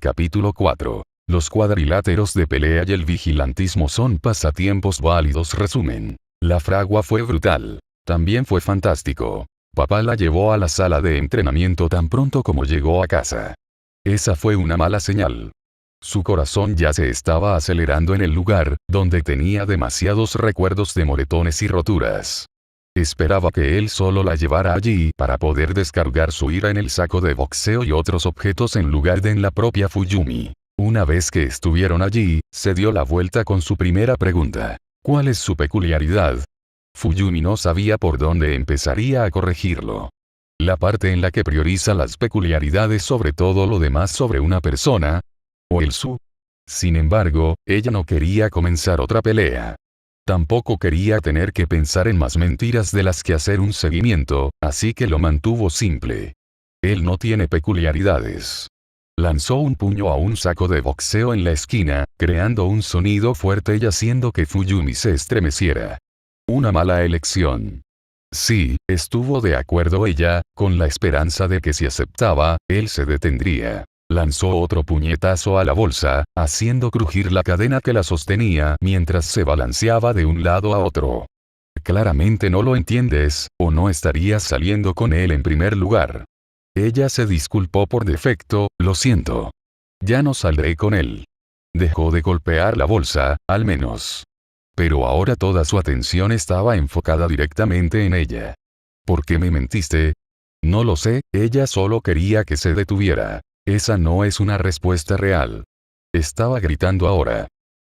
Capítulo 4. Los cuadriláteros de pelea y el vigilantismo son pasatiempos válidos. Resumen. La fragua fue brutal. También fue fantástico. Papá la llevó a la sala de entrenamiento tan pronto como llegó a casa. Esa fue una mala señal. Su corazón ya se estaba acelerando en el lugar, donde tenía demasiados recuerdos de moretones y roturas. Esperaba que él solo la llevara allí para poder descargar su ira en el saco de boxeo y otros objetos en lugar de en la propia Fuyumi. Una vez que estuvieron allí, se dio la vuelta con su primera pregunta. ¿Cuál es su peculiaridad? Fuyumi no sabía por dónde empezaría a corregirlo. La parte en la que prioriza las peculiaridades sobre todo lo demás sobre una persona, o el su. Sin embargo, ella no quería comenzar otra pelea. Tampoco quería tener que pensar en más mentiras de las que hacer un seguimiento, así que lo mantuvo simple. Él no tiene peculiaridades. Lanzó un puño a un saco de boxeo en la esquina, creando un sonido fuerte y haciendo que Fuyumi se estremeciera. Una mala elección. Sí, estuvo de acuerdo ella, con la esperanza de que si aceptaba, él se detendría. Lanzó otro puñetazo a la bolsa, haciendo crujir la cadena que la sostenía mientras se balanceaba de un lado a otro. Claramente no lo entiendes, o no estarías saliendo con él en primer lugar. Ella se disculpó por defecto, lo siento. Ya no saldré con él. Dejó de golpear la bolsa, al menos. Pero ahora toda su atención estaba enfocada directamente en ella. ¿Por qué me mentiste? No lo sé, ella solo quería que se detuviera. Esa no es una respuesta real. Estaba gritando ahora.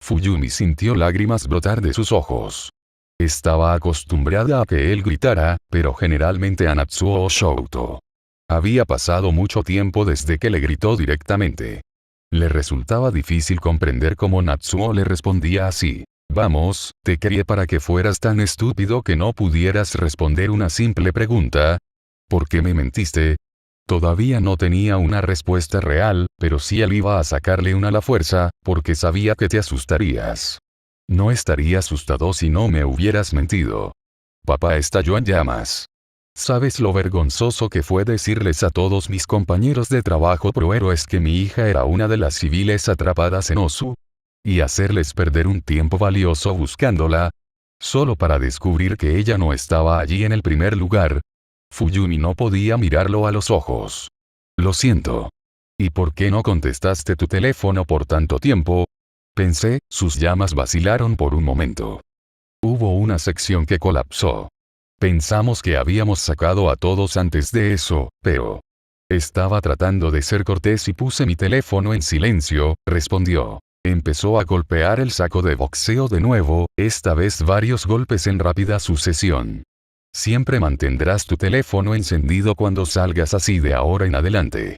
Fuyumi sintió lágrimas brotar de sus ojos. Estaba acostumbrada a que él gritara, pero generalmente a Natsuo o Shouto. Había pasado mucho tiempo desde que le gritó directamente. Le resultaba difícil comprender cómo Natsuo le respondía así. Vamos, te crié para que fueras tan estúpido que no pudieras responder una simple pregunta. ¿Por qué me mentiste? Todavía no tenía una respuesta real, pero sí él iba a sacarle una a la fuerza, porque sabía que te asustarías. No estaría asustado si no me hubieras mentido. Papá estalló en llamas. ¿Sabes lo vergonzoso que fue decirles a todos mis compañeros de trabajo prohéroes que mi hija era una de las civiles atrapadas en Osu? Y hacerles perder un tiempo valioso buscándola, solo para descubrir que ella no estaba allí en el primer lugar. Fuyumi no podía mirarlo a los ojos. Lo siento. ¿Y por qué no contestaste tu teléfono por tanto tiempo? Pensé, sus llamas vacilaron por un momento. Hubo una sección que colapsó. Pensamos que habíamos sacado a todos antes de eso, pero... Estaba tratando de ser cortés y puse mi teléfono en silencio, respondió. Empezó a golpear el saco de boxeo de nuevo, esta vez varios golpes en rápida sucesión. Siempre mantendrás tu teléfono encendido cuando salgas así de ahora en adelante.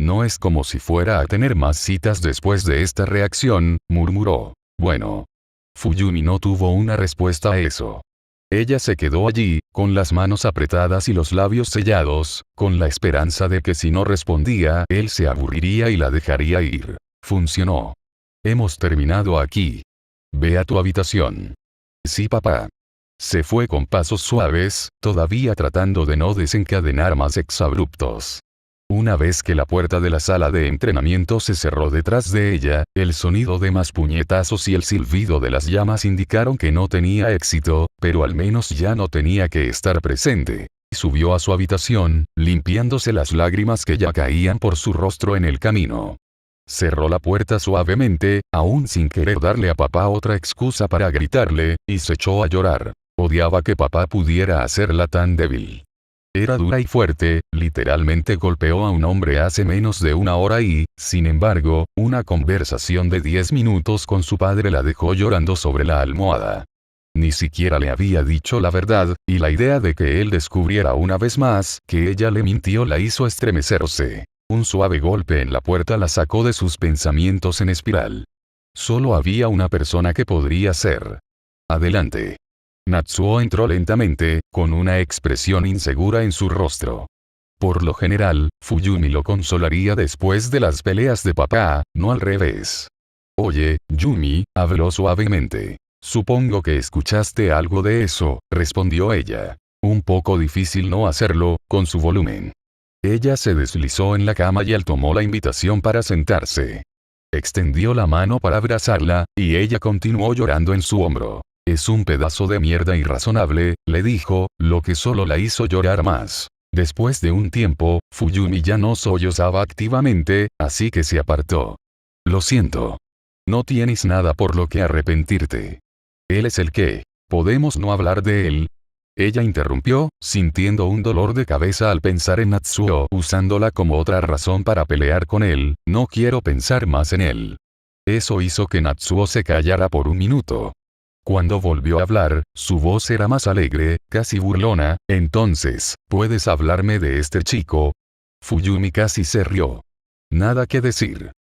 No es como si fuera a tener más citas después de esta reacción, murmuró. Bueno. Fuyumi no tuvo una respuesta a eso. Ella se quedó allí, con las manos apretadas y los labios sellados, con la esperanza de que si no respondía, él se aburriría y la dejaría ir. Funcionó. Hemos terminado aquí. Ve a tu habitación. Sí, papá. Se fue con pasos suaves, todavía tratando de no desencadenar más exabruptos. Una vez que la puerta de la sala de entrenamiento se cerró detrás de ella, el sonido de más puñetazos y el silbido de las llamas indicaron que no tenía éxito, pero al menos ya no tenía que estar presente. Subió a su habitación, limpiándose las lágrimas que ya caían por su rostro en el camino. Cerró la puerta suavemente, aún sin querer darle a papá otra excusa para gritarle, y se echó a llorar. Odiaba que papá pudiera hacerla tan débil. Era dura y fuerte, literalmente golpeó a un hombre hace menos de una hora y, sin embargo, una conversación de 10 minutos con su padre la dejó llorando sobre la almohada. Ni siquiera le había dicho la verdad, y la idea de que él descubriera una vez más que ella le mintió la hizo estremecerse. Un suave golpe en la puerta la sacó de sus pensamientos en espiral. Solo había una persona que podría ser. Adelante. Natsuo entró lentamente, con una expresión insegura en su rostro. Por lo general, Fuyumi lo consolaría después de las peleas de papá, no al revés. Oye, Yumi, habló suavemente. Supongo que escuchaste algo de eso, respondió ella. Un poco difícil no hacerlo, con su volumen. Ella se deslizó en la cama y él tomó la invitación para sentarse. Extendió la mano para abrazarla, y ella continuó llorando en su hombro. Es un pedazo de mierda irrazonable, le dijo, lo que solo la hizo llorar más. Después de un tiempo, Fuyumi ya no sollozaba activamente, así que se apartó. Lo siento. No tienes nada por lo que arrepentirte. Él es el que. ¿Podemos no hablar de él? Ella interrumpió, sintiendo un dolor de cabeza al pensar en Natsuo, usándola como otra razón para pelear con él. No quiero pensar más en él. Eso hizo que Natsuo se callara por un minuto. Cuando volvió a hablar, su voz era más alegre, casi burlona. Entonces, ¿puedes hablarme de este chico? Fuyumi casi se rió. Nada que decir.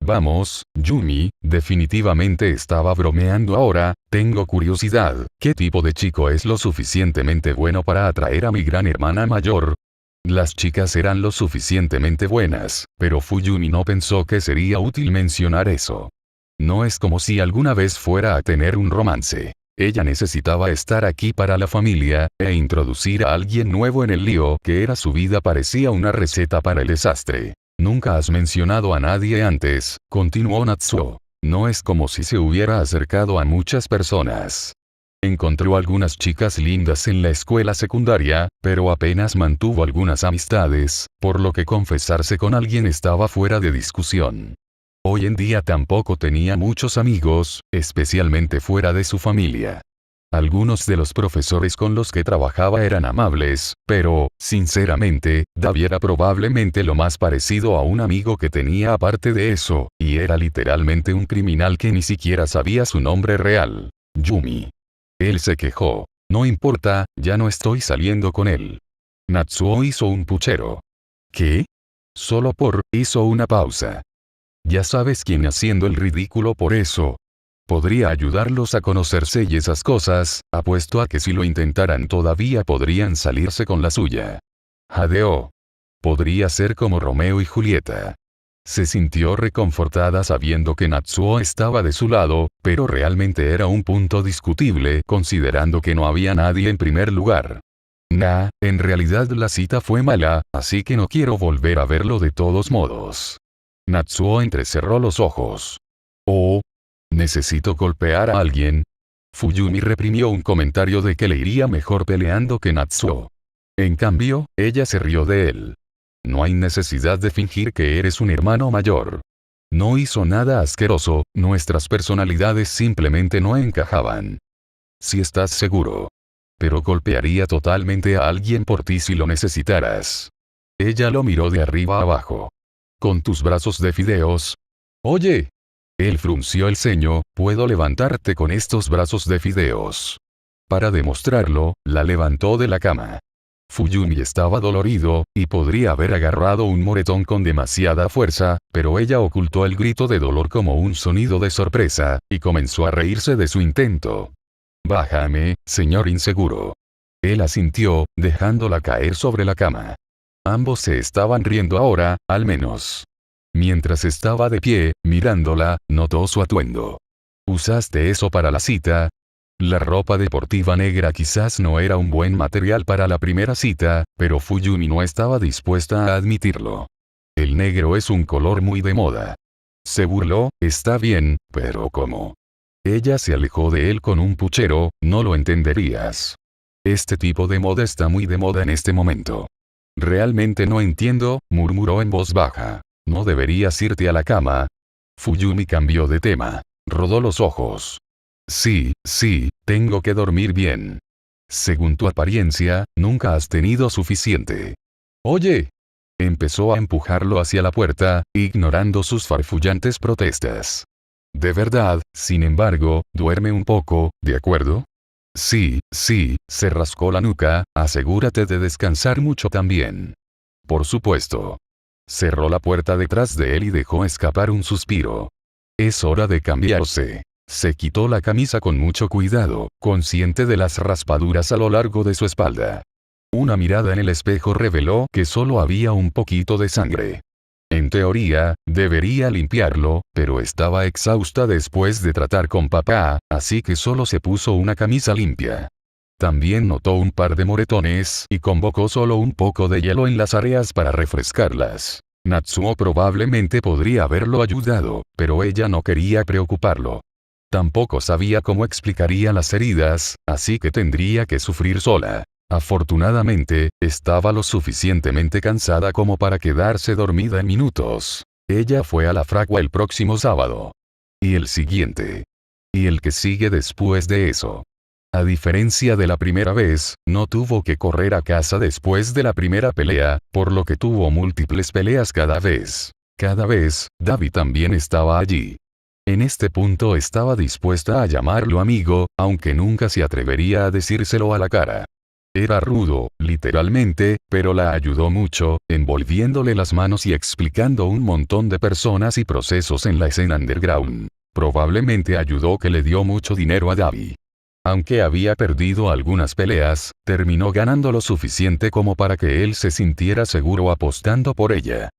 Vamos, Yumi, definitivamente estaba bromeando ahora. Tengo curiosidad, ¿qué tipo de chico es lo suficientemente bueno para atraer a mi gran hermana mayor? Las chicas eran lo suficientemente buenas, pero Fuyumi no pensó que sería útil mencionar eso. No es como si alguna vez fuera a tener un romance. Ella necesitaba estar aquí para la familia, e introducir a alguien nuevo en el lío que era su vida parecía una receta para el desastre. Nunca has mencionado a nadie antes, continuó Natsuo. No es como si se hubiera acercado a muchas personas. Encontró algunas chicas lindas en la escuela secundaria, pero apenas mantuvo algunas amistades, por lo que confesarse con alguien estaba fuera de discusión. Hoy en día tampoco tenía muchos amigos, especialmente fuera de su familia. Algunos de los profesores con los que trabajaba eran amables, pero, sinceramente, Davi era probablemente lo más parecido a un amigo que tenía aparte de eso, y era literalmente un criminal que ni siquiera sabía su nombre real. Yumi. Él se quejó. No importa, ya no estoy saliendo con él. Natsuo hizo un puchero. ¿Qué? Hizo una pausa. Ya sabes quién haciendo el ridículo por eso. Podría ayudarlos a conocerse y esas cosas, apuesto a que si lo intentaran todavía podrían salirse con la suya. Jadeó. Podría ser como Romeo y Julieta. Se sintió reconfortada sabiendo que Natsuo estaba de su lado, pero realmente era un punto discutible considerando que no había nadie en primer lugar. En realidad la cita fue mala, así que no quiero volver a verlo de todos modos. Natsuo entrecerró los ojos. Oh. ¿Necesito golpear a alguien? Fuyumi reprimió un comentario de que le iría mejor peleando que Natsuo. En cambio, ella se rió de él. No hay necesidad de fingir que eres un hermano mayor. No hizo nada asqueroso, nuestras personalidades simplemente no encajaban. Si estás seguro. Pero golpearía totalmente a alguien por ti si lo necesitaras. Ella lo miró de arriba abajo. Con tus brazos de fideos. Oye. Él frunció el ceño, puedo levantarte con estos brazos de fideos. Para demostrarlo, la levantó de la cama. Fuyumi estaba dolorido, y podría haber agarrado un moretón con demasiada fuerza, pero ella ocultó el grito de dolor como un sonido de sorpresa, y comenzó a reírse de su intento. Bájame, señor inseguro. Él asintió, dejándola caer sobre la cama. Ambos se estaban riendo ahora, al menos. Mientras estaba de pie, mirándola, notó su atuendo. ¿Usaste eso para la cita? La ropa deportiva negra quizás no era un buen material para la primera cita, pero Fuyumi no estaba dispuesta a admitirlo. El negro es un color muy de moda. Se burló, está bien, pero ¿cómo? Ella se alejó de él con un puchero, no lo entenderías. Este tipo de moda está muy de moda en este momento. Realmente no entiendo, murmuró en voz baja. ¿No deberías irte a la cama? Fuyumi cambió de tema. Rodó los ojos. Sí, tengo que dormir bien. Según tu apariencia, nunca has tenido suficiente. Oye. Empezó a empujarlo hacia la puerta, ignorando sus farfullantes protestas. De verdad, sin embargo, duerme un poco, ¿de acuerdo? Sí, se rascó la nuca, asegúrate de descansar mucho también. Por supuesto. Cerró la puerta detrás de él y dejó escapar un suspiro. Es hora de cambiarse. Se quitó la camisa con mucho cuidado, consciente de las raspaduras a lo largo de su espalda. Una mirada en el espejo reveló que solo había un poquito de sangre. En teoría, debería limpiarlo, pero estaba exhausta después de tratar con papá, así que solo se puso una camisa limpia. También notó un par de moretones y convocó solo un poco de hielo en las áreas para refrescarlas. Natsuo probablemente podría haberlo ayudado, pero ella no quería preocuparlo. Tampoco sabía cómo explicaría las heridas, así que tendría que sufrir sola. Afortunadamente, estaba lo suficientemente cansada como para quedarse dormida en minutos. Ella fue a la fragua el próximo sábado. Y el siguiente. Y el que sigue después de eso. A diferencia de la primera vez, no tuvo que correr a casa después de la primera pelea, por lo que tuvo múltiples peleas cada vez. Cada vez, Davi también estaba allí. En este punto estaba dispuesta a llamarlo amigo, aunque nunca se atrevería a decírselo a la cara. Era rudo, literalmente, pero la ayudó mucho, envolviéndole las manos y explicando un montón de personas y procesos en la escena underground. Probablemente ayudó que le dio mucho dinero a Davi. Aunque había perdido algunas peleas, terminó ganando lo suficiente como para que él se sintiera seguro apostando por ella.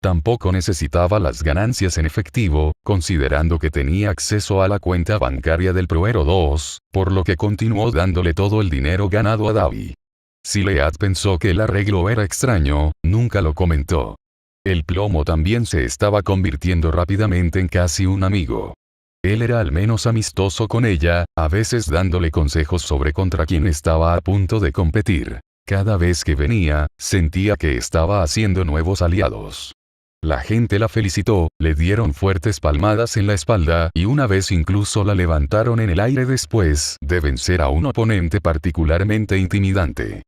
Tampoco necesitaba las ganancias en efectivo, considerando que tenía acceso a la cuenta bancaria del Proero 2, por lo que continuó dándole todo el dinero ganado a Davi. Si Lead pensó que el arreglo era extraño, nunca lo comentó. El plomo también se estaba convirtiendo rápidamente en casi un amigo. Él era al menos amistoso con ella, a veces dándole consejos sobre contra quién estaba a punto de competir. Cada vez que venía, sentía que estaba haciendo nuevos aliados. La gente la felicitó, le dieron fuertes palmadas en la espalda y una vez incluso la levantaron en el aire después de vencer a un oponente particularmente intimidante.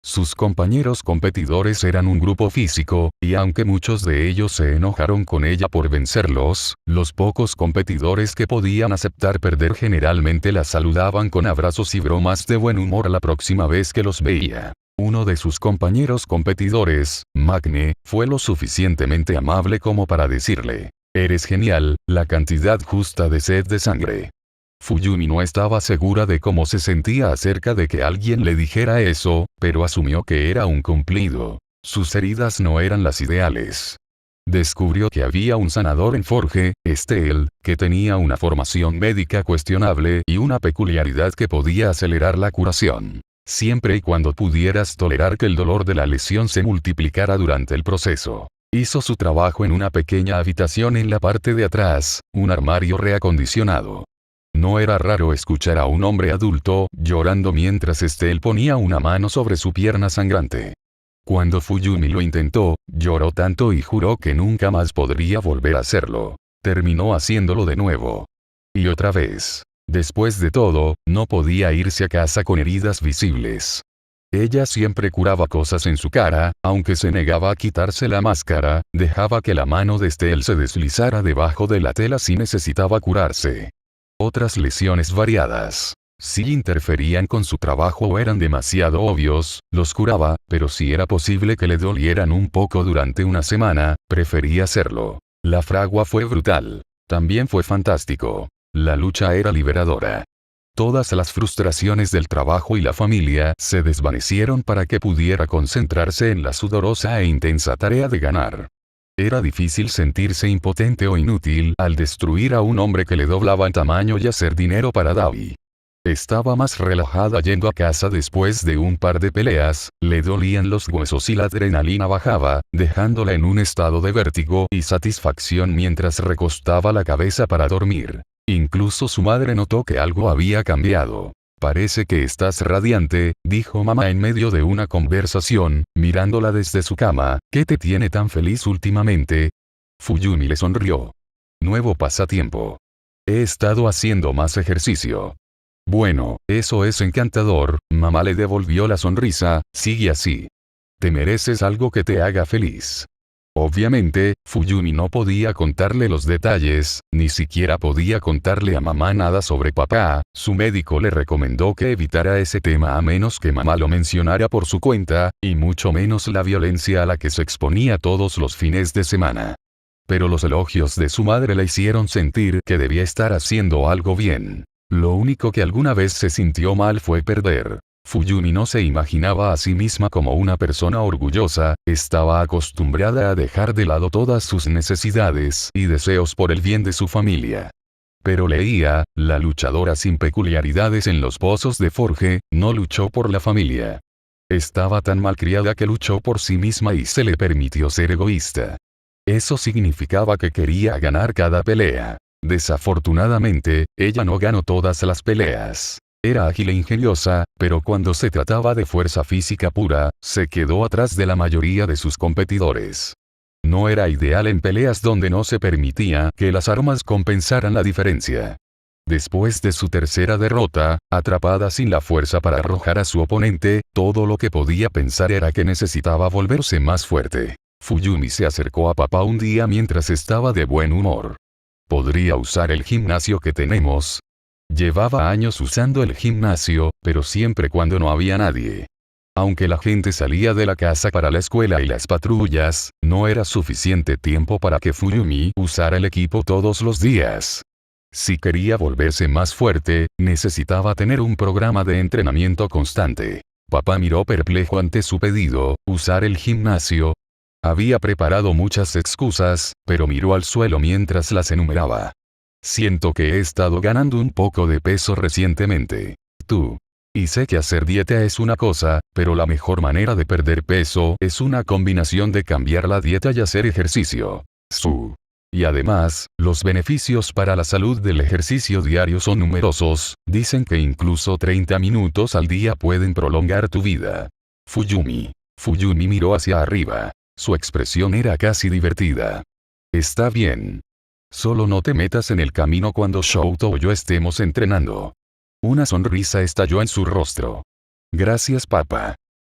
Sus compañeros competidores eran un grupo físico, y aunque muchos de ellos se enojaron con ella por vencerlos, los pocos competidores que podían aceptar perder generalmente la saludaban con abrazos y bromas de buen humor la próxima vez que los veía. Uno de sus compañeros competidores, Magne, fue lo suficientemente amable como para decirle: «Eres genial, la cantidad justa de sed de sangre». Fuyumi no estaba segura de cómo se sentía acerca de que alguien le dijera eso, pero asumió que era un cumplido. Sus heridas no eran las ideales. Descubrió que había un sanador en Forge, Estelle, que tenía una formación médica cuestionable y una peculiaridad que podía acelerar la curación. Siempre y cuando pudieras tolerar que el dolor de la lesión se multiplicara durante el proceso. Hizo su trabajo en una pequeña habitación en la parte de atrás, un armario reacondicionado. No era raro escuchar a un hombre adulto llorando mientras Estelle ponía una mano sobre su pierna sangrante. Cuando Fuyumi lo intentó, lloró tanto y juró que nunca más podría volver a hacerlo. Terminó haciéndolo de nuevo. Y otra vez. Después de todo, no podía irse a casa con heridas visibles. Ella siempre curaba cosas en su cara, aunque se negaba a quitarse la máscara, dejaba que la mano de Estelle se deslizara debajo de la tela si necesitaba curarse. Otras lesiones variadas. Si interferían con su trabajo o eran demasiado obvios, los curaba, pero si era posible que le dolieran un poco durante una semana, prefería hacerlo. La fragua fue brutal. También fue fantástico. La lucha era liberadora. Todas las frustraciones del trabajo y la familia se desvanecieron para que pudiera concentrarse en la sudorosa e intensa tarea de ganar. Era difícil sentirse impotente o inútil al destruir a un hombre que le doblaba en tamaño y hacer dinero para Davi. Estaba más relajada yendo a casa después de un par de peleas, le dolían los huesos y la adrenalina bajaba, dejándola en un estado de vértigo y satisfacción mientras recostaba la cabeza para dormir. Incluso su madre notó que algo había cambiado. «Parece que estás radiante», dijo mamá en medio de una conversación, mirándola desde su cama. «¿Qué te tiene tan feliz últimamente?» Fuyumi le sonrió. «Nuevo pasatiempo. He estado haciendo más ejercicio». «Bueno, eso es encantador», mamá le devolvió la sonrisa. «Sigue así. Te mereces algo que te haga feliz». Obviamente, Fuyumi no podía contarle los detalles, ni siquiera podía contarle a mamá nada sobre papá. Su médico le recomendó que evitara ese tema a menos que mamá lo mencionara por su cuenta, y mucho menos la violencia a la que se exponía todos los fines de semana. Pero los elogios de su madre le hicieron sentir que debía estar haciendo algo bien. Lo único que alguna vez se sintió mal fue perder. Fuyumi no se imaginaba a sí misma como una persona orgullosa, estaba acostumbrada a dejar de lado todas sus necesidades y deseos por el bien de su familia. Pero Leia, la luchadora sin peculiaridades en los pozos de Forge, no luchó por la familia. Estaba tan malcriada que luchó por sí misma y se le permitió ser egoísta. Eso significaba que quería ganar cada pelea. Desafortunadamente, ella no ganó todas las peleas. Era ágil e ingeniosa, pero cuando se trataba de fuerza física pura, se quedó atrás de la mayoría de sus competidores. No era ideal en peleas donde no se permitía que las armas compensaran la diferencia. Después de su tercera derrota, atrapada sin la fuerza para arrojar a su oponente, todo lo que podía pensar era que necesitaba volverse más fuerte. Fuyumi se acercó a papá un día mientras estaba de buen humor. ¿Podría usar el gimnasio que tenemos? Llevaba años usando el gimnasio, pero siempre cuando no había nadie. Aunque la gente salía de la casa para la escuela y las patrullas, no era suficiente tiempo para que Fuyumi usara el equipo todos los días. Si quería volverse más fuerte, necesitaba tener un programa de entrenamiento constante. Papá miró perplejo ante su pedido, usar el gimnasio. Había preparado muchas excusas, pero miró al suelo mientras las enumeraba. Siento que he estado ganando un poco de peso recientemente. Tú. Y sé que hacer dieta es una cosa, pero la mejor manera de perder peso es una combinación de cambiar la dieta y hacer ejercicio. Y además, los beneficios para la salud del ejercicio diario son numerosos, dicen que incluso 30 minutos al día pueden prolongar tu vida. Fuyumi miró hacia arriba. Su expresión era casi divertida. Está bien. Solo no te metas en el camino cuando Shouto o yo estemos entrenando. Una sonrisa estalló en su rostro. Gracias papá.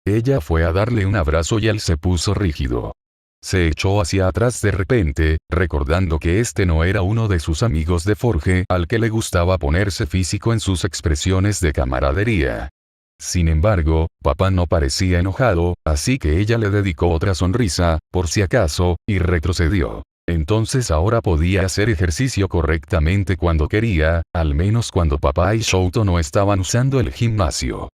Ella fue a darle un abrazo y él se puso rígido. Se echó hacia atrás de repente, recordando que este no era uno de sus amigos de Forge al que le gustaba ponerse físico en sus expresiones de camaradería. Sin embargo, papá no parecía enojado, así que ella le dedicó otra sonrisa, por si acaso, y retrocedió. Entonces ahora podía hacer ejercicio correctamente cuando quería, al menos cuando papá y Shouto no estaban usando el gimnasio.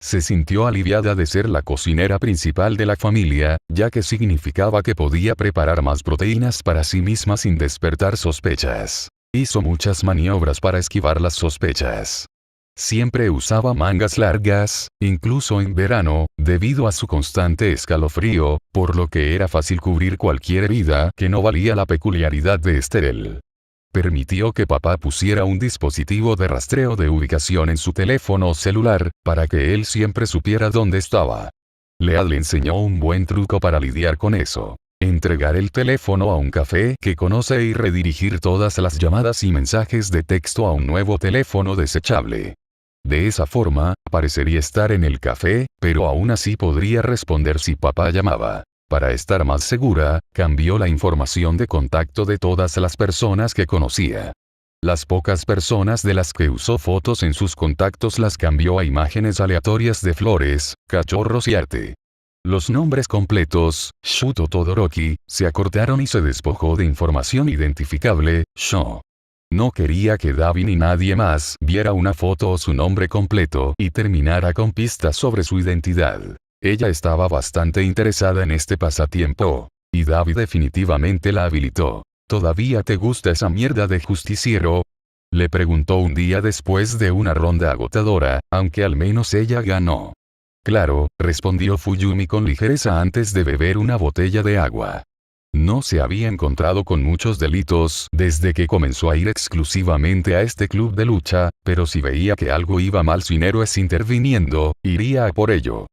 Se sintió aliviada de ser la cocinera principal de la familia, ya que significaba que podía preparar más proteínas para sí misma sin despertar sospechas. Hizo muchas maniobras para esquivar las sospechas. Siempre usaba mangas largas, incluso en verano, debido a su constante escalofrío, por lo que era fácil cubrir cualquier herida que no valía la peculiaridad de Estelle. Permitió que papá pusiera un dispositivo de rastreo de ubicación en su teléfono celular, para que él siempre supiera dónde estaba. Leah le enseñó un buen truco para lidiar con eso. Entregar el teléfono a un café que conoce y redirigir todas las llamadas y mensajes de texto a un nuevo teléfono desechable. De esa forma, parecería estar en el café, pero aún así podría responder si papá llamaba. Para estar más segura, cambió la información de contacto de todas las personas que conocía. Las pocas personas de las que usó fotos en sus contactos las cambió a imágenes aleatorias de flores, cachorros y arte. Los nombres completos, Shuto Todoroki, se acortaron y se despojó de información identificable, Sho. No quería que Davi ni nadie más viera una foto o su nombre completo y terminara con pistas sobre su identidad. Ella estaba bastante interesada en este pasatiempo. Y Davi definitivamente la habilitó. ¿Todavía te gusta esa mierda de justiciero? Le preguntó un día después de una ronda agotadora, aunque al menos ella ganó. Claro, respondió Fuyumi con ligereza antes de beber una botella de agua. No se había encontrado con muchos delitos desde que comenzó a ir exclusivamente a este club de lucha, pero si veía que algo iba mal sin héroes interviniendo, iría a por ello.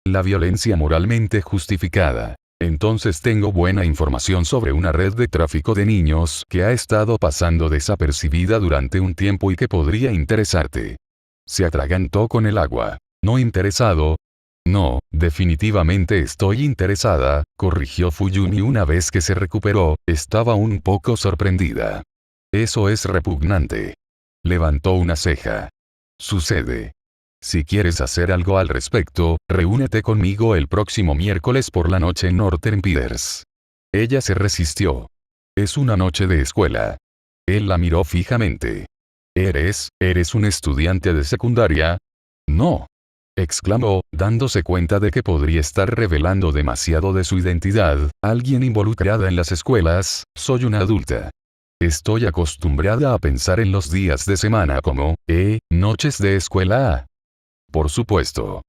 La violencia moralmente justificada. Entonces tengo buena información sobre una red de tráfico de niños que ha estado pasando desapercibida durante un tiempo y que podría interesarte. Se atragantó con el agua. ¿No interesado? No, definitivamente estoy interesada, corrigió Fuyumi una vez que se recuperó, estaba un poco sorprendida. Eso es repugnante. Levantó una ceja. Sucede. Si quieres hacer algo al respecto, reúnete conmigo el próximo miércoles por la noche en Northern Piers. Ella se resistió. Es una noche de escuela. Él la miró fijamente. ¿Eres un estudiante de secundaria? No. Exclamó, dándose cuenta de que podría estar revelando demasiado de su identidad, alguien involucrada en las escuelas, soy una adulta. Estoy acostumbrada a pensar en los días de semana como, noches de escuela. Por supuesto.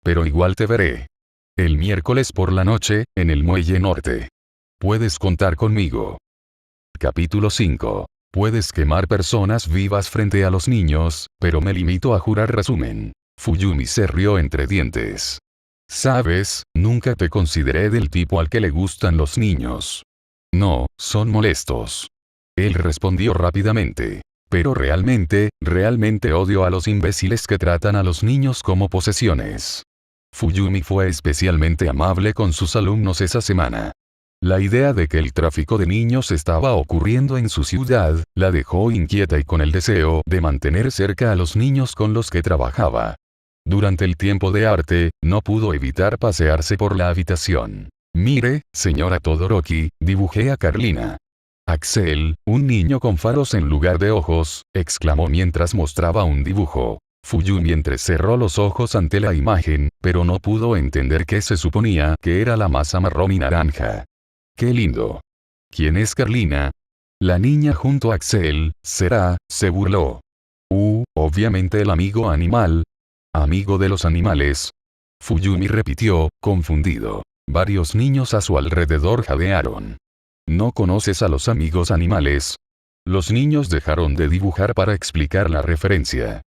Pero igual te veré. El miércoles por la noche, en el Muelle Norte. Puedes contar conmigo. Capítulo 5. Puedes quemar personas vivas frente a los niños, pero me limito a jurar resumen. Fuyumi se rió entre dientes. Sabes, nunca te consideré del tipo al que le gustan los niños. No, son molestos. Él respondió rápidamente. Pero realmente odio a los imbéciles que tratan a los niños como posesiones. Fuyumi fue especialmente amable con sus alumnos esa semana. La idea de que el tráfico de niños estaba ocurriendo en su ciudad, la dejó inquieta y con el deseo de mantener cerca a los niños con los que trabajaba. Durante el tiempo de arte, no pudo evitar pasearse por la habitación. Mire, señora Todoroki, dibujé a Carlina. Axel, un niño con faros en lugar de ojos, exclamó mientras mostraba un dibujo. Fuyumi entrecerró los ojos ante la imagen, pero no pudo entender qué se suponía que era la masa marrón y naranja. ¡Qué lindo! ¿Quién es Carlina? La niña junto a Axel, será, se burló. Obviamente el amigo animal. Amigo de los animales. Fuyumi repitió, confundido. Varios niños a su alrededor jadearon. ¿No conoces a los amigos animales? Los niños dejaron de dibujar para explicar la referencia.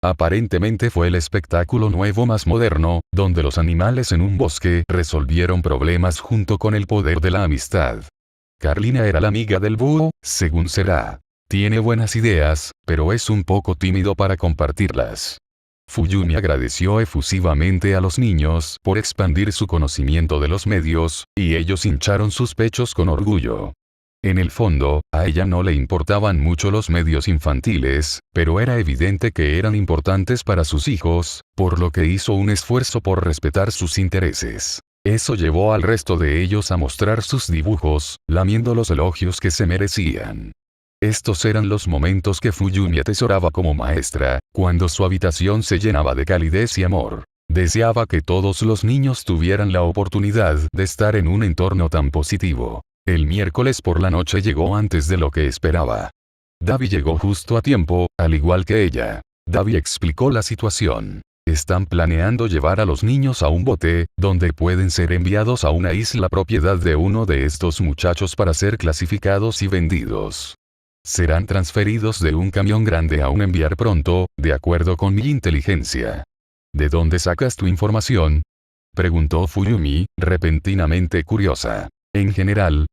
Aparentemente fue el espectáculo nuevo más moderno, donde los animales en un bosque resolvieron problemas junto con el poder de la amistad. Carlina era la amiga del búho, según será. Tiene buenas ideas, pero es un poco tímido para compartirlas. Fuyumi agradeció efusivamente a los niños por expandir su conocimiento de los medios, y ellos hincharon sus pechos con orgullo. En el fondo, a ella no le importaban mucho los medios infantiles, pero era evidente que eran importantes para sus hijos, por lo que hizo un esfuerzo por respetar sus intereses. Eso llevó al resto de ellos a mostrar sus dibujos, lamiendo los elogios que se merecían. Estos eran los momentos que Fuyumi atesoraba como maestra, cuando su habitación se llenaba de calidez y amor. Deseaba que todos los niños tuvieran la oportunidad de estar en un entorno tan positivo. El miércoles por la noche llegó antes de lo que esperaba. Davi llegó justo a tiempo, al igual que ella. Davi explicó la situación. Están planeando llevar a los niños a un bote, donde pueden ser enviados a una isla propiedad de uno de estos muchachos para ser clasificados y vendidos. Serán transferidos de un camión grande a un enviar pronto, de acuerdo con mi inteligencia. ¿De dónde sacas tu información? Preguntó Fuyumi, repentinamente curiosa. En general,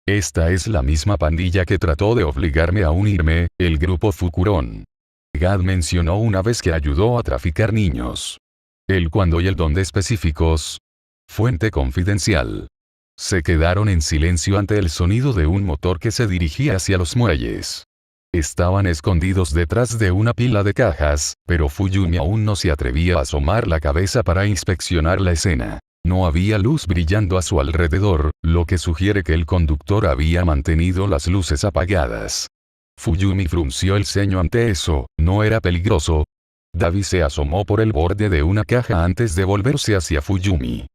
esta es la misma pandilla que trató de obligarme a unirme, el grupo Fukuron. Gad mencionó una vez que ayudó a traficar niños. El cuándo y el dónde específicos. Fuente confidencial. Se quedaron en silencio ante el sonido de un motor que se dirigía hacia los muelles. Estaban escondidos detrás de una pila de cajas, pero Fuyumi aún no se atrevía a asomar la cabeza para inspeccionar la escena. No había luz brillando a su alrededor, lo que sugiere que el conductor había mantenido las luces apagadas. Fuyumi frunció el ceño ante eso, ¿no era peligroso? Davi se asomó por el borde de una caja antes de volverse hacia Fuyumi.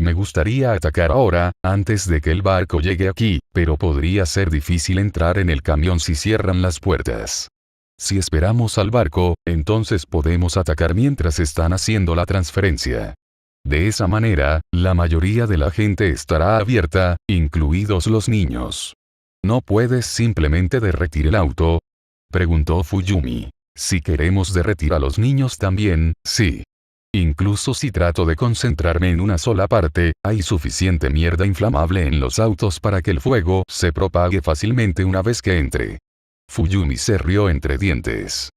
Me gustaría atacar ahora, antes de que el barco llegue aquí, pero podría ser difícil entrar en el camión si cierran las puertas. Si esperamos al barco, entonces podemos atacar mientras están haciendo la transferencia. De esa manera, la mayoría de la gente estará abierta, incluidos los niños. ¿No puedes simplemente derretir el auto? Preguntó Fuyumi. Si queremos derretir a los niños también, sí. Incluso si trato de concentrarme en una sola parte, hay suficiente mierda inflamable en los autos para que el fuego se propague fácilmente una vez que entre. Fuyumi se rió entre dientes.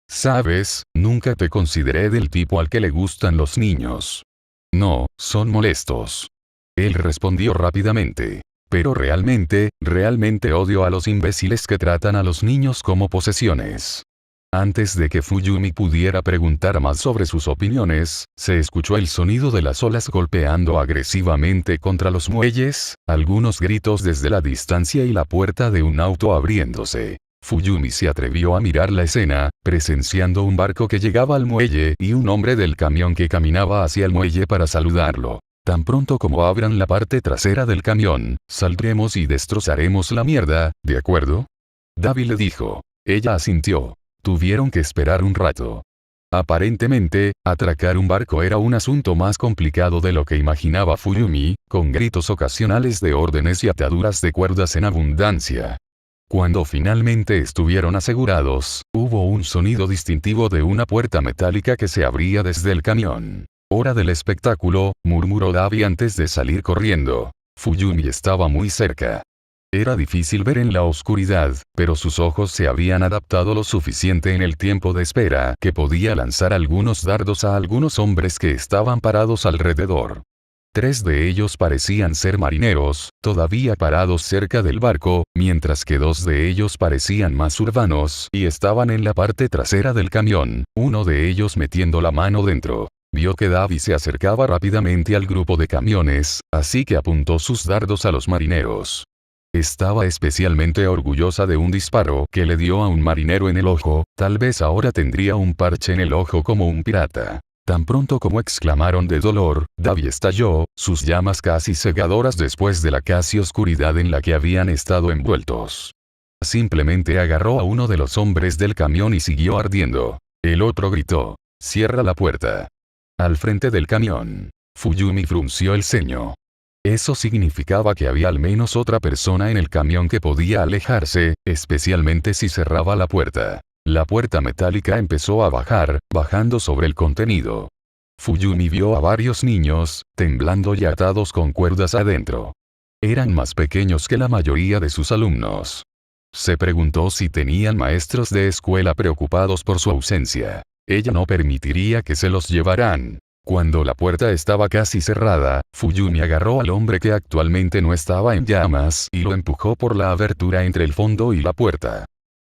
Sabes, nunca te consideré del tipo al que le gustan los niños. No, son molestos. Él respondió rápidamente. Pero realmente odio a los imbéciles que tratan a los niños como posesiones. Antes de que Fuyumi pudiera preguntar más sobre sus opiniones, se escuchó el sonido de las olas golpeando agresivamente contra los muelles, algunos gritos desde la distancia y la puerta de un auto abriéndose. Fuyumi se atrevió a mirar la escena, presenciando un barco que llegaba al muelle y un hombre del camión que caminaba hacia el muelle para saludarlo. Tan pronto como abran la parte trasera del camión, saldremos y destrozaremos la mierda, ¿de acuerdo? Davi le dijo. Ella asintió. Tuvieron que esperar un rato. Aparentemente, atracar un barco era un asunto más complicado de lo que imaginaba Fuyumi, con gritos ocasionales de órdenes y ataduras de cuerdas en abundancia. Cuando finalmente estuvieron asegurados, hubo un sonido distintivo de una puerta metálica que se abría desde el camión. «Hora del espectáculo», murmuró Davi antes de salir corriendo. Fuyumi estaba muy cerca. Era difícil ver en la oscuridad, pero sus ojos se habían adaptado lo suficiente en el tiempo de espera que podía lanzar algunos dardos a algunos hombres que estaban parados alrededor. 3 de ellos parecían ser marineros, todavía parados cerca del barco, mientras que 2 de ellos parecían más urbanos y estaban en la parte trasera del camión, uno de ellos metiendo la mano dentro. Vio que Davi se acercaba rápidamente al grupo de camiones, así que apuntó sus dardos a los marineros. Estaba especialmente orgullosa de un disparo que le dio a un marinero en el ojo, tal vez ahora tendría un parche en el ojo como un pirata. Tan pronto como exclamaron de dolor, Davi estalló, sus llamas casi cegadoras después de la casi oscuridad en la que habían estado envueltos. Simplemente agarró a uno de los hombres del camión y siguió ardiendo. El otro gritó: «Cierra la puerta». Al frente del camión, Fuyumi frunció el ceño. Eso significaba que había al menos otra persona en el camión que podía alejarse, especialmente si cerraba la puerta. La puerta metálica empezó a bajar, bajando sobre el contenido. Fuyumi vio a varios niños, temblando y atados con cuerdas adentro. Eran más pequeños que la mayoría de sus alumnos. Se preguntó si tenían maestros de escuela preocupados por su ausencia. Ella no permitiría que se los llevaran. Cuando la puerta estaba casi cerrada, Fuyumi agarró al hombre que actualmente no estaba en llamas y lo empujó por la abertura entre el fondo y la puerta.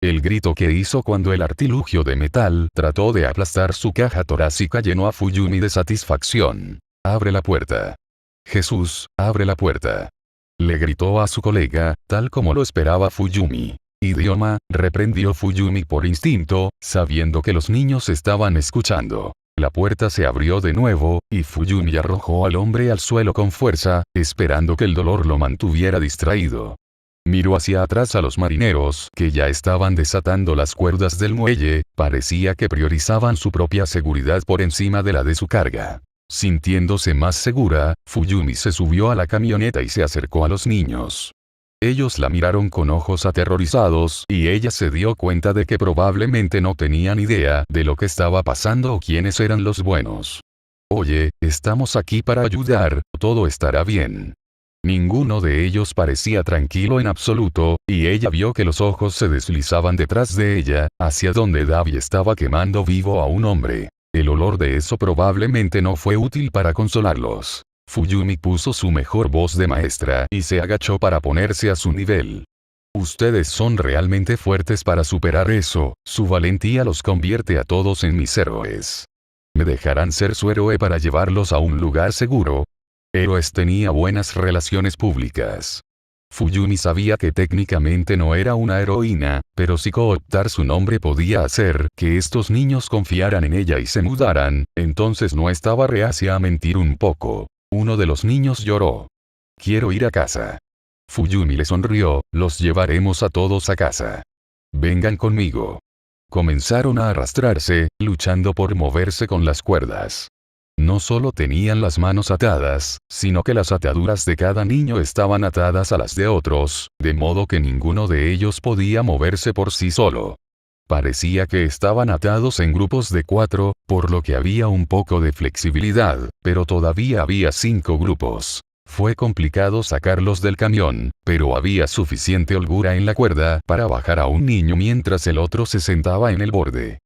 El grito que hizo cuando el artilugio de metal trató de aplastar su caja torácica llenó a Fuyumi de satisfacción. «Abre la puerta. Jesús, abre la puerta», le gritó a su colega, tal como lo esperaba Fuyumi. «Idioma», reprendió Fuyumi por instinto, sabiendo que los niños estaban escuchando. La puerta se abrió de nuevo, y Fuyumi arrojó al hombre al suelo con fuerza, esperando que el dolor lo mantuviera distraído. Miró hacia atrás a los marineros, que ya estaban desatando las cuerdas del muelle, parecía que priorizaban su propia seguridad por encima de la de su carga. Sintiéndose más segura, Fuyumi se subió a la camioneta y se acercó a los niños. Ellos la miraron con ojos aterrorizados, y ella se dio cuenta de que probablemente no tenían idea de lo que estaba pasando o quiénes eran los buenos. «Oye, estamos aquí para ayudar, todo estará bien». Ninguno de ellos parecía tranquilo en absoluto, y ella vio que los ojos se deslizaban detrás de ella, hacia donde Davi estaba quemando vivo a un hombre. El olor de eso probablemente no fue útil para consolarlos. Fuyumi puso su mejor voz de maestra y se agachó para ponerse a su nivel. «Ustedes son realmente fuertes para superar eso, su valentía los convierte a todos en mis héroes. ¿Me dejarán ser su héroe para llevarlos a un lugar seguro?» Héroes tenía buenas relaciones públicas. Fuyumi sabía que técnicamente no era una heroína, pero si cooptar su nombre podía hacer que estos niños confiaran en ella y se mudaran, entonces no estaba reacia a mentir un poco. Uno de los niños lloró. «Quiero ir a casa». Fuyumi le sonrió: «Los llevaremos a todos a casa. Vengan conmigo». Comenzaron a arrastrarse, luchando por moverse con las cuerdas. No solo tenían las manos atadas, sino que las ataduras de cada niño estaban atadas a las de otros, de modo que ninguno de ellos podía moverse por sí solo. Parecía que estaban atados en grupos de 4, por lo que había un poco de flexibilidad, pero todavía había 5 grupos. Fue complicado sacarlos del camión, pero había suficiente holgura en la cuerda para bajar a un niño mientras el otro se sentaba en el borde.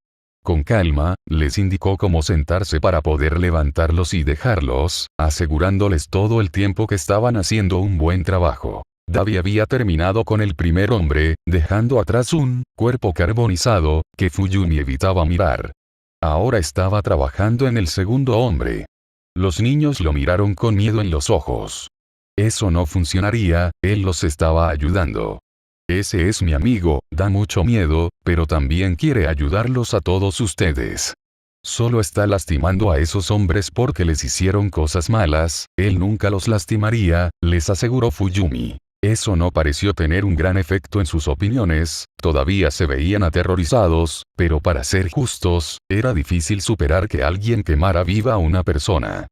Con calma, les indicó cómo sentarse para poder levantarlos y dejarlos, asegurándoles todo el tiempo que estaban haciendo un buen trabajo. Davi había terminado con el primer hombre, dejando atrás un cuerpo carbonizado, que Fuyumi evitaba mirar. Ahora estaba trabajando en el segundo hombre. Los niños lo miraron con miedo en los ojos. Eso no funcionaría, él los estaba ayudando. «Ese es mi amigo, da mucho miedo, pero también quiere ayudarlos a todos ustedes. Solo está lastimando a esos hombres porque les hicieron cosas malas, él nunca los lastimaría», les aseguró Fuyumi. Eso no pareció tener un gran efecto en sus opiniones, todavía se veían aterrorizados, pero para ser justos, era difícil superar que alguien quemara viva a una persona.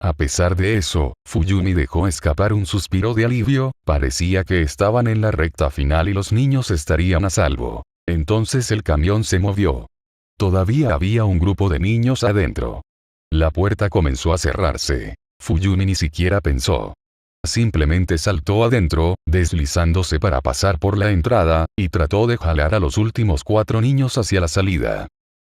A pesar de eso, Fuyumi dejó escapar un suspiro de alivio, parecía que estaban en la recta final y los niños estarían a salvo. Entonces el camión se movió. Todavía había un grupo de niños adentro. La puerta comenzó a cerrarse. Fuyumi ni siquiera pensó. Simplemente saltó adentro, deslizándose para pasar por la entrada, y trató de jalar a los últimos 4 niños hacia la salida.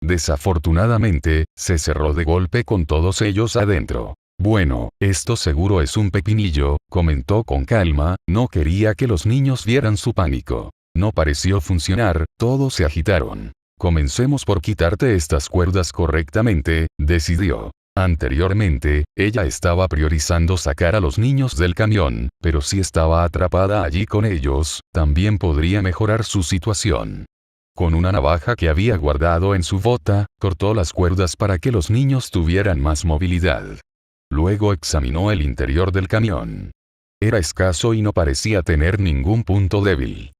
Desafortunadamente, se cerró de golpe con todos ellos adentro. Bueno, esto seguro es un pepinillo, comentó con calma, no quería que los niños vieran su pánico. No pareció funcionar, todos se agitaron. Comencemos por quitarte estas cuerdas correctamente, decidió. Anteriormente, ella estaba priorizando sacar a los niños del camión, pero si estaba atrapada allí con ellos, también podría mejorar su situación. Con una navaja que había guardado en su bota, cortó las cuerdas para que los niños tuvieran más movilidad. Luego examinó el interior del camión. Era escaso y no parecía tener ningún punto débil.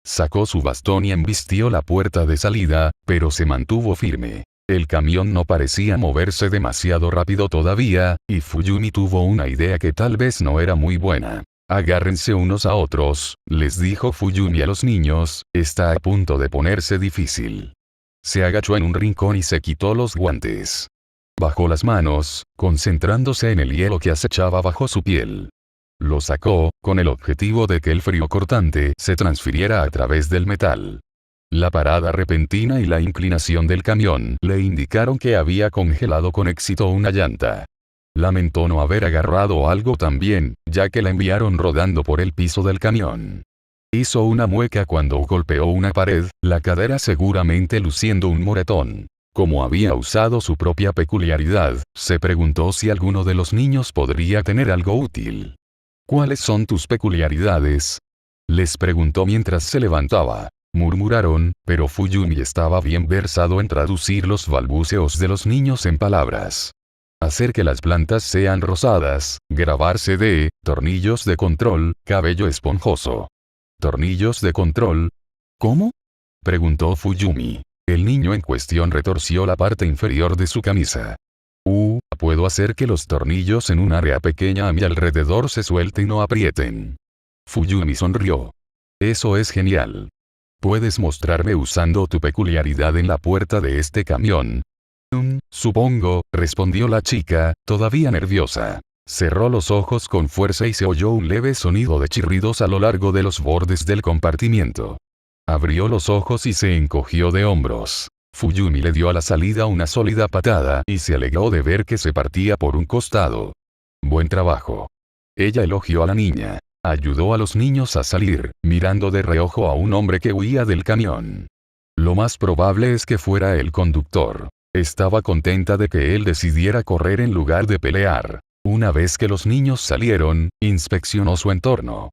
Sacó su bastón y embistió la puerta de salida, pero se mantuvo firme. El camión no parecía moverse demasiado rápido todavía, y Fuyumi tuvo una idea que tal vez no era muy buena. Agárrense unos a otros, les dijo Fuyumi a los niños, está a punto de ponerse difícil. Se agachó en un rincón y se quitó los guantes. Bajó las manos, concentrándose en el hielo que acechaba bajo su piel. Lo sacó, con el objetivo de que el frío cortante se transfiriera a través del metal. La parada repentina y la inclinación del camión le indicaron que había congelado con éxito una llanta. Lamentó no haber agarrado algo también, ya que la enviaron rodando por el piso del camión. Hizo una mueca cuando golpeó una pared, la cadera seguramente luciendo un moretón. Como había usado su propia peculiaridad, se preguntó si alguno de los niños podría tener algo útil. ¿Cuáles son tus peculiaridades? Les preguntó mientras se levantaba. Murmuraron, pero Fuyumi estaba bien versado en traducir los balbuceos de los niños en palabras. Hacer que las plantas sean rosadas, grabarse de, tornillos de control, cabello esponjoso. ¿Tornillos de control? ¿Cómo? Preguntó Fuyumi. El niño en cuestión retorció la parte inferior de su camisa. Puedo hacer que los tornillos en un área pequeña a mi alrededor se suelten o aprieten. Fuyumi sonrió. Eso es genial. ¿Puedes mostrarme usando tu peculiaridad en la puerta de este camión? Supongo, respondió la chica, todavía nerviosa. Cerró los ojos con fuerza y se oyó un leve sonido de chirridos a lo largo de los bordes del compartimiento. Abrió los ojos y se encogió de hombros. Fuyumi le dio a la salida una sólida patada y se alegró de ver que se partía por un costado. Buen trabajo. Ella elogió a la niña. Ayudó a los niños a salir, mirando de reojo a un hombre que huía del camión. Lo más probable es que fuera el conductor. Estaba contenta de que él decidiera correr en lugar de pelear. Una vez que los niños salieron, inspeccionó su entorno.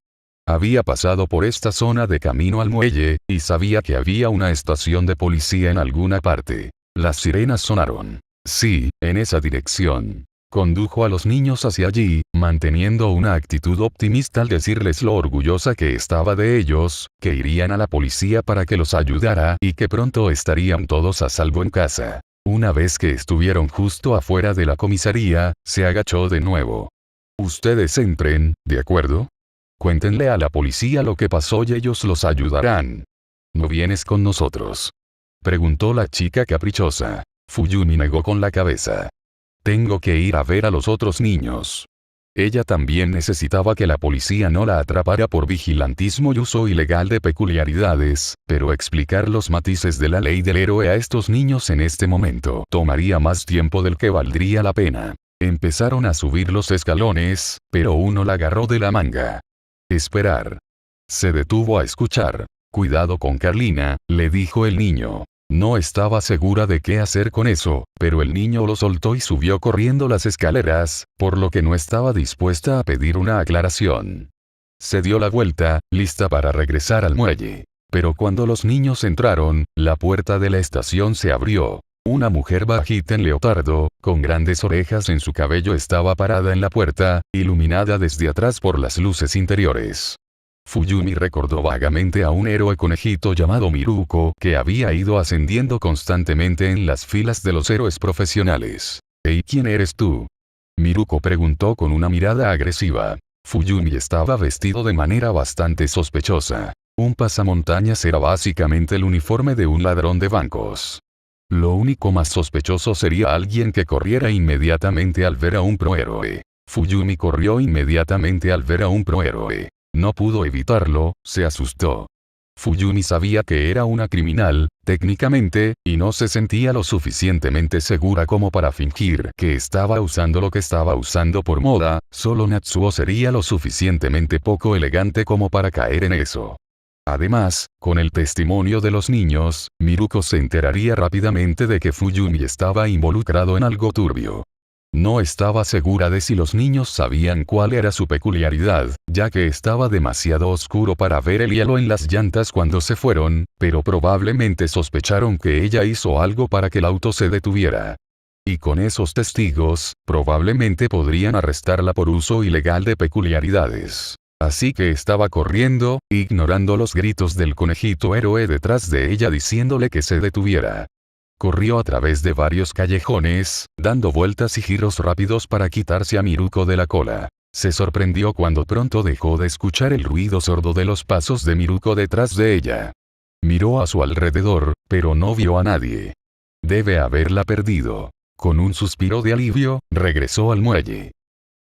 Había pasado por esta zona de camino al muelle, y sabía que había una estación de policía en alguna parte. Las sirenas sonaron. Sí, en esa dirección. Condujo a los niños hacia allí, manteniendo una actitud optimista al decirles lo orgullosa que estaba de ellos, que irían a la policía para que los ayudara y que pronto estarían todos a salvo en casa. Una vez que estuvieron justo afuera de la comisaría, se agachó de nuevo. Ustedes entren, ¿de acuerdo? Cuéntenle a la policía lo que pasó y ellos los ayudarán. ¿No vienes con nosotros?, preguntó la chica caprichosa. Fuyumi negó con la cabeza. Tengo que ir a ver a los otros niños. Ella también necesitaba que la policía no la atrapara por vigilantismo y uso ilegal de peculiaridades, pero explicar los matices de la ley del héroe a estos niños en este momento tomaría más tiempo del que valdría la pena. Empezaron a subir los escalones, pero uno la agarró de la manga. Esperar. Se detuvo a escuchar. Cuidado con Carlina, le dijo el niño. No estaba segura de qué hacer con eso, pero el niño lo soltó y subió corriendo las escaleras, por lo que no estaba dispuesta a pedir una aclaración. Se dio la vuelta, lista para regresar al muelle. Pero cuando los niños entraron, la puerta de la estación se abrió. Una mujer bajita en leotardo, con grandes orejas en su cabello estaba parada en la puerta, iluminada desde atrás por las luces interiores. Fuyumi recordó vagamente a un héroe conejito llamado Miruko que había ido ascendiendo constantemente en las filas de los héroes profesionales. «¿Y quién eres tú?», Miruko preguntó con una mirada agresiva. Fuyumi estaba vestido de manera bastante sospechosa. Un pasamontañas era básicamente el uniforme de un ladrón de bancos. Lo único más sospechoso sería alguien que corriera inmediatamente al ver a un prohéroe. Fuyumi corrió inmediatamente al ver a un prohéroe. No pudo evitarlo, se asustó. Fuyumi sabía que era una criminal, técnicamente, y no se sentía lo suficientemente segura como para fingir que estaba usando lo que estaba usando por moda, solo Natsuo sería lo suficientemente poco elegante como para caer en eso. Además, con el testimonio de los niños, Miruko se enteraría rápidamente de que Fuyumi estaba involucrado en algo turbio. No estaba segura de si los niños sabían cuál era su peculiaridad, ya que estaba demasiado oscuro para ver el hielo en las llantas cuando se fueron, pero probablemente sospecharon que ella hizo algo para que el auto se detuviera. Y con esos testigos, probablemente podrían arrestarla por uso ilegal de peculiaridades. Así que estaba corriendo, ignorando los gritos del conejito héroe detrás de ella diciéndole que se detuviera. Corrió a través de varios callejones, dando vueltas y giros rápidos para quitarse a Miruko de la cola. Se sorprendió cuando pronto dejó de escuchar el ruido sordo de los pasos de Miruko detrás de ella. Miró a su alrededor, pero no vio a nadie. Debe haberla perdido. Con un suspiro de alivio, regresó al muelle.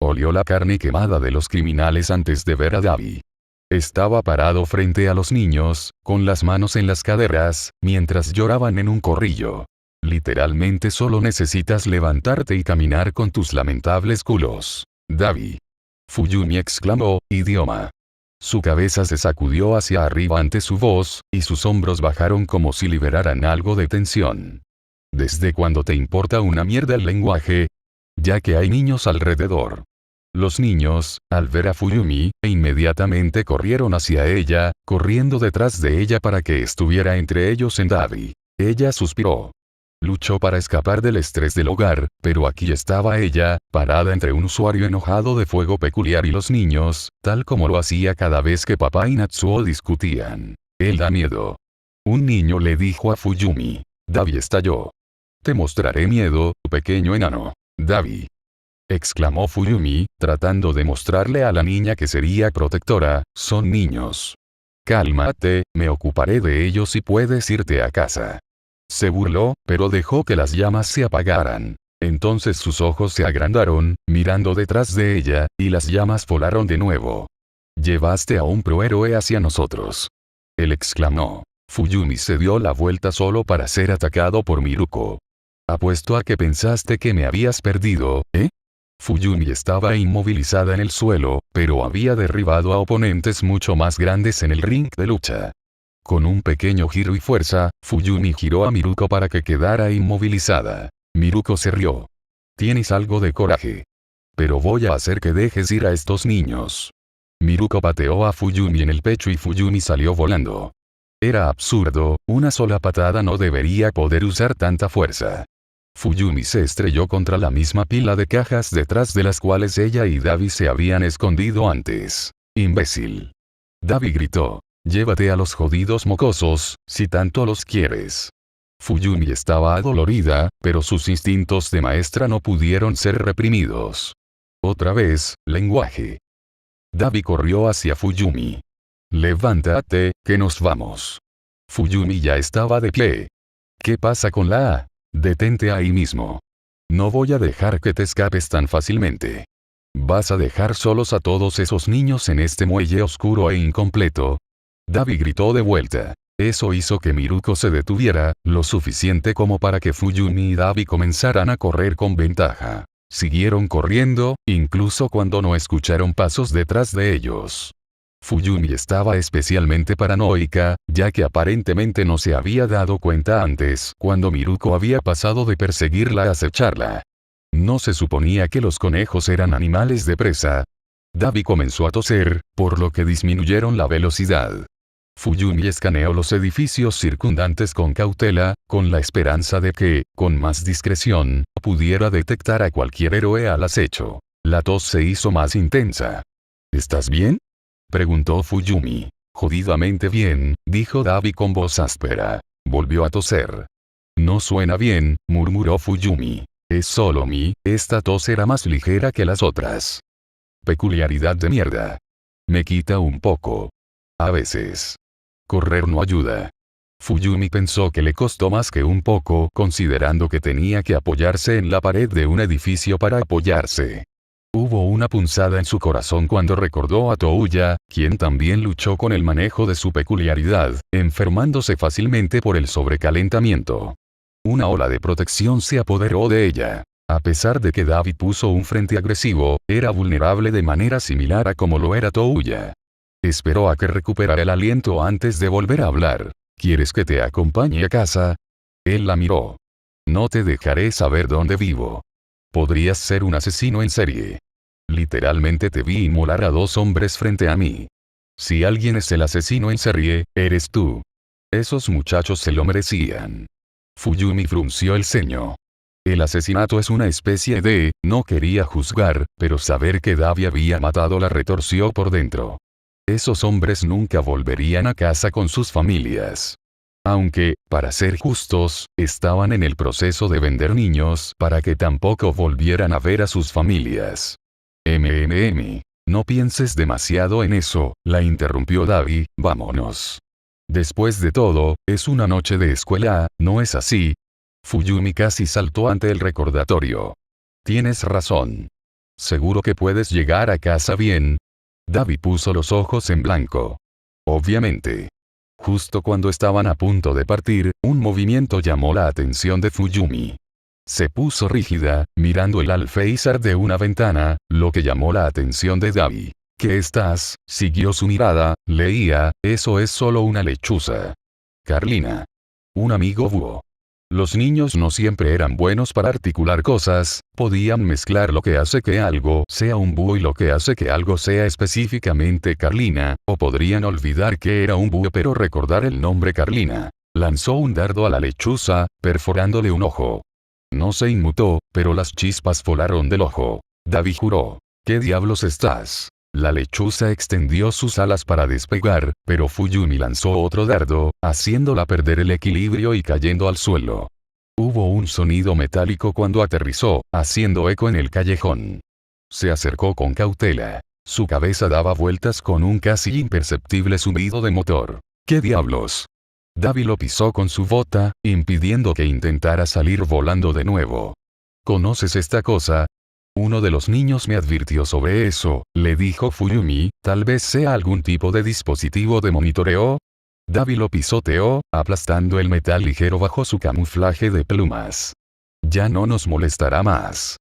Olió la carne quemada de los criminales antes de ver a Davi. Estaba parado frente a los niños, con las manos en las caderas, mientras lloraban en un corrillo. Literalmente solo necesitas levantarte y caminar con tus lamentables culos. Davi. Fuyumi exclamó, idioma. Su cabeza se sacudió hacia arriba ante su voz, y sus hombros bajaron como si liberaran algo de tensión. ¿Desde cuándo te importa una mierda el lenguaje? Ya que hay niños alrededor. Los niños, al ver a Fuyumi, inmediatamente corrieron hacia ella, corriendo detrás de ella para que estuviera entre ellos en Davi. Ella suspiró. Luchó para escapar del estrés del hogar, pero aquí estaba ella, parada entre un usuario enojado de fuego peculiar y los niños, tal como lo hacía cada vez que papá y Natsuo discutían. Él da miedo. Un niño le dijo a Fuyumi. Davi estalló. Te mostraré miedo, pequeño enano. Davi. Exclamó Fuyumi, tratando de mostrarle a la niña que sería protectora, son niños. Cálmate, me ocuparé de ellos y puedes irte a casa. Se burló, pero dejó que las llamas se apagaran. Entonces sus ojos se agrandaron, mirando detrás de ella, y las llamas volaron de nuevo. Llevaste a un prohéroe hacia nosotros. Él exclamó. Fuyumi se dio la vuelta solo para ser atacado por Miruko. Apuesto a que pensaste que me habías perdido, ¿eh? Fuyumi estaba inmovilizada en el suelo, pero había derribado a oponentes mucho más grandes en el ring de lucha. Con un pequeño giro y fuerza, Fuyumi giró a Miruko para que quedara inmovilizada. Miruko se rió. Tienes algo de coraje. Pero voy a hacer que dejes ir a estos niños. Miruko pateó a Fuyumi en el pecho y Fuyumi salió volando. Era absurdo, una sola patada no debería poder usar tanta fuerza. Fuyumi se estrelló contra la misma pila de cajas detrás de las cuales ella y Davi se habían escondido antes. ¡Imbécil! Davi gritó. Llévate a los jodidos mocosos, si tanto los quieres. Fuyumi estaba adolorida, pero sus instintos de maestra no pudieron ser reprimidos. Otra vez, lenguaje. Davi corrió hacia Fuyumi. Levántate, que nos vamos. Fuyumi ya estaba de pie. ¿Qué pasa con la A? Detente ahí mismo. No voy a dejar que te escapes tan fácilmente. ¿Vas a dejar solos a todos esos niños en este muelle oscuro e incompleto? Davi gritó de vuelta. Eso hizo que Miruko se detuviera, lo suficiente como para que Fuyumi y Davi comenzaran a correr con ventaja. Siguieron corriendo, incluso cuando no escucharon pasos detrás de ellos. Fuyumi estaba especialmente paranoica, ya que aparentemente no se había dado cuenta antes cuando Miruko había pasado de perseguirla a acecharla. ¿No se suponía que los conejos eran animales de presa? Davi comenzó a toser, por lo que disminuyeron la velocidad. Fuyumi escaneó los edificios circundantes con cautela, con la esperanza de que, con más discreción, pudiera detectar a cualquier héroe al acecho. La tos se hizo más intensa. ¿Estás bien? preguntó Fuyumi. Jodidamente bien, dijo Dabi con voz áspera. Volvió a toser. No suena bien, murmuró Fuyumi. Es solo esta tos era más ligera que las otras. Peculiaridad de mierda. Me quita un poco. A veces. Correr no ayuda. Fuyumi pensó que le costó más que un poco, considerando que tenía que apoyarse en la pared de un edificio para apoyarse. Hubo una punzada en su corazón cuando recordó a Touya, quien también luchó con el manejo de su peculiaridad, enfermándose fácilmente por el sobrecalentamiento. Una ola de protección se apoderó de ella. A pesar de que Davi puso un frente agresivo, era vulnerable de manera similar a como lo era Touya. Esperó a que recuperara el aliento antes de volver a hablar. ¿Quieres que te acompañe a casa? Él la miró. No te dejaré saber dónde vivo. Podrías ser un asesino en serie. Literalmente te vi inmolar a 2 hombres frente a mí. Si alguien es el asesino en serie, eres tú. Esos muchachos se lo merecían. Fuyumi frunció el ceño. El asesinato es una especie de, no quería juzgar, pero saber que Davi había matado la retorció por dentro. Esos hombres nunca volverían a casa con sus familias. Aunque, para ser justos, estaban en el proceso de vender niños para que tampoco volvieran a ver a sus familias. No pienses demasiado en eso, la interrumpió Davi, vámonos. Después de todo, es una noche de escuela, ¿no es así? Fuyumi casi saltó ante el recordatorio. Tienes razón. ¿Seguro que puedes llegar a casa bien? Davi puso los ojos en blanco. Obviamente. Justo cuando estaban a punto de partir, un movimiento llamó la atención de Fuyumi. Se puso rígida, mirando el alféizar de una ventana, lo que llamó la atención de Davi. ¿Qué estás? Siguió su mirada, leía, eso es solo una lechuza. Carlina. Un amigo búho. Los niños no siempre eran buenos para articular cosas, podían mezclar lo que hace que algo sea un búho y lo que hace que algo sea específicamente Carlina, o podrían olvidar que era un búho pero recordar el nombre Carlina. Lanzó un dardo a la lechuza, perforándole un ojo. No se inmutó, pero las chispas volaron del ojo. Davi juró. ¿Qué diablos estás? La lechuza extendió sus alas para despegar, pero Fuyumi lanzó otro dardo, haciéndola perder el equilibrio y cayendo al suelo. Hubo un sonido metálico cuando aterrizó, haciendo eco en el callejón. Se acercó con cautela. Su cabeza daba vueltas con un casi imperceptible zumbido de motor. ¿Qué diablos? Davi lo pisó con su bota, impidiendo que intentara salir volando de nuevo. ¿Conoces esta cosa? Uno de los niños me advirtió sobre eso, le dijo Fuyumi, tal vez sea algún tipo de dispositivo de monitoreo. Davi lo pisoteó, aplastando el metal ligero bajo su camuflaje de plumas. Ya no nos molestará más.